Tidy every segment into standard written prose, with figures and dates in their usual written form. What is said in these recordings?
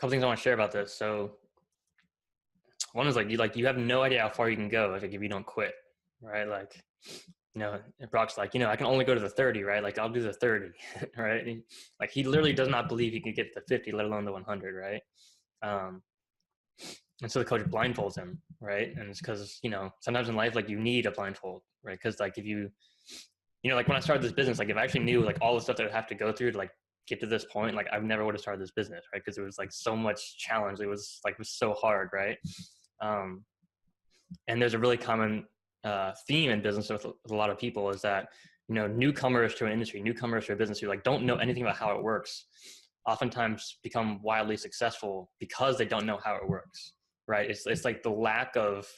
couple things I want to share about this. So one is you have no idea how far you can go if you don't quit, right? Like, Brock's like, I can only go to the 30, right? Like I'll do the 30, right? Like he literally does not believe he can get to the 50, let alone the 100, right? And so the coach blindfolds him, right? And it's because, sometimes in life, like you need a blindfold, right? Because like if you, like when I started this business, like if I actually knew like all the stuff that I would have to go through to like get to this point, like I never would have started this business, right? Because it was like so much challenge. It was so hard, right? And there's a really common theme in business with a lot of people is that, newcomers to an industry, newcomers to a business who like don't know anything about how it works, oftentimes become wildly successful because they don't know how it works, right? It's like the lack of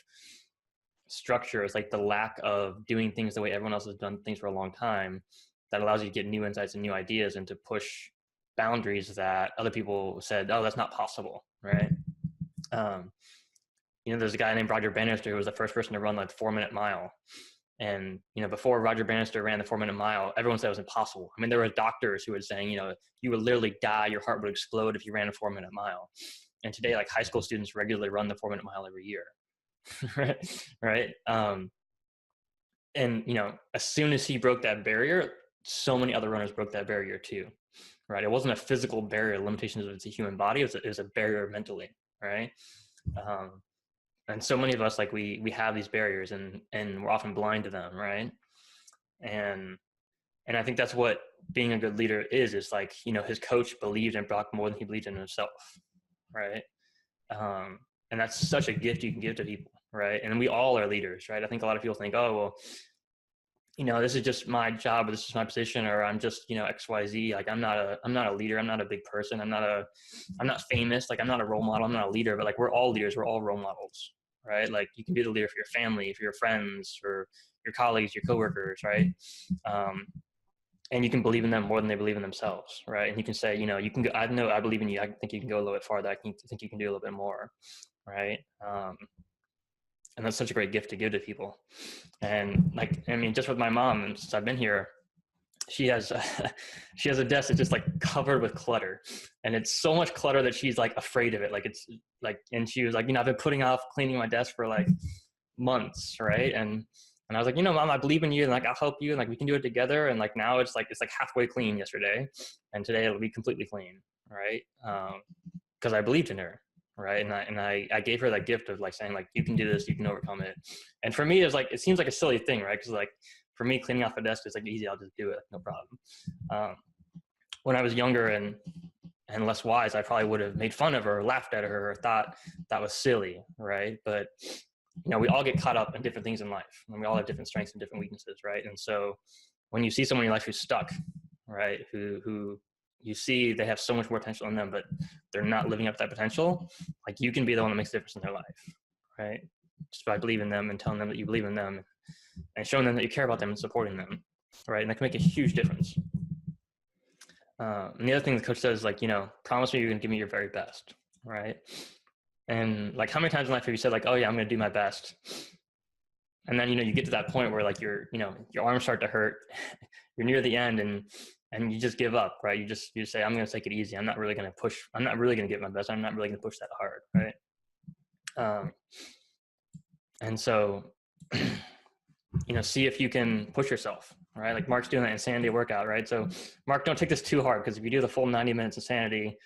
structure. It's like the lack of doing things the way everyone else has done things for a long time that allows you to get new insights and new ideas and to push boundaries that other people said, oh, that's not possible, right? There's a guy named Roger Bannister who was the first person to run like the 4-minute mile. And, before Roger Bannister ran the 4-minute mile, everyone said it was impossible. I mean, there were doctors who were saying, you would literally die, your heart would explode if you ran a 4-minute mile. And today, like high school students regularly run the 4-minute mile every year. right? And, as soon as he broke that barrier, so many other runners broke that barrier too, right? It wasn't a physical barrier, limitations of the human body. It was a barrier mentally, right? And so many of us, like we have these barriers and we're often blind to them, right? And I think that's what being a good leader is like, his coach believed in Brock more than he believed in himself, right? And that's such a gift you can give to people, right? And we all are leaders, right? I think a lot of people think, oh, well, this is just my job, or this is my position, or I'm just, XYZ. Like I'm not a leader. I'm not a big person. I'm not famous. Like I'm not a role model. I'm not a leader, but like we're all leaders. We're all role models, right? Like you can be the leader for your family, for your friends, for your colleagues, your coworkers, right? And you can believe in them more than they believe in themselves, right? And you can say, you can go, I believe in you. I think you can go a little bit farther. I think you can do a little bit more, right? And that's such a great gift to give to people. And like, I mean, just with my mom, and since I've been here, she has a desk that's just like covered with clutter, and it's so much clutter that she's like afraid of it. Like it's like, and she was like, I've been putting off cleaning my desk for like months, right? And I was like, Mom, I believe in you, and like I'll help you, and like we can do it together. And like now it's like halfway clean yesterday, and today it'll be completely clean, right? Because I believed in her. Right. And I gave her that gift of like saying like, you can do this, you can overcome it. And for me, it seems like a silly thing, right? Because like for me, cleaning off a desk is like easy. I'll just do it. No problem. When I was younger and less wise, I probably would have made fun of her or laughed at her or thought that was silly. Right. But, we all get caught up in different things in life, and we all have different strengths and different weaknesses. Right. And so when you see someone in your life who's stuck, right, who you see they have so much more potential in them, but they're not living up to that potential, like you can be the one that makes a difference in their life, right? Just by believing in them and telling them that you believe in them and showing them that you care about them and supporting them, right? And that can make a huge difference. And the other thing the coach says is like, promise me you're going to give me your very best, right? And like how many times in life have you said like, oh yeah, I'm going to do my best. And then, you get to that point where like your arms start to hurt, you're near the end and you just give up, right? You say, I'm going to take it easy. I'm not really going to push. I'm not really going to give my best. I'm not really going to push that hard, right? And so, see if you can push yourself, right? Like Mark's doing that insanity workout, right? So Mark, don't take this too hard, because if you do the full 90 minutes insanity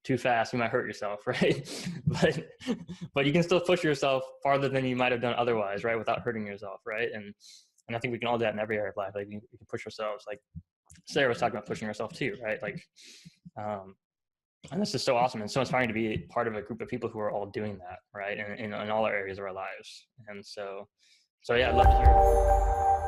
too fast, you might hurt yourself, right? but you can still push yourself farther than you might have done otherwise, right? Without hurting yourself, right? And I think we can all do that in every area of life. Like we can push ourselves. Like Sarah was talking about pushing herself too, right? Like, and this is so awesome and so inspiring to be part of a group of people who are all doing that, right? In all our areas of our lives. And so yeah, I'd love to hear.